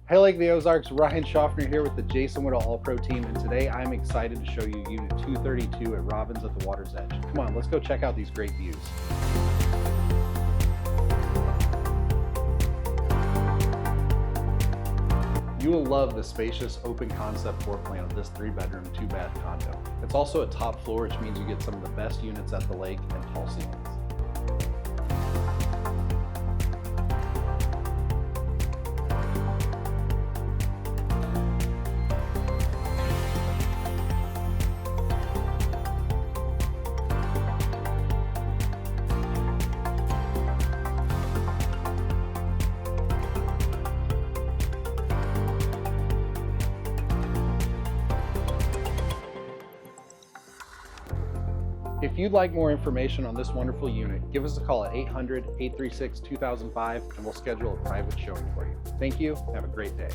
Hey Lake of the Ozarks, Ryan Schaffner here with the Jason Whittle All-Pro team, and today I'm excited to show you Unit 232 at Robbins at the Waters Edge. Come on, let's go check out these great views. You will love the spacious open concept floor plan of this 3-bedroom, 2-bath condo. It's also a top floor, which means you get some of the best units at the lake and tall ceilings. If you'd like more information on this wonderful unit, give us a call at 800-836-2005 and we'll schedule a private showing for you. Thank you. Have a great day.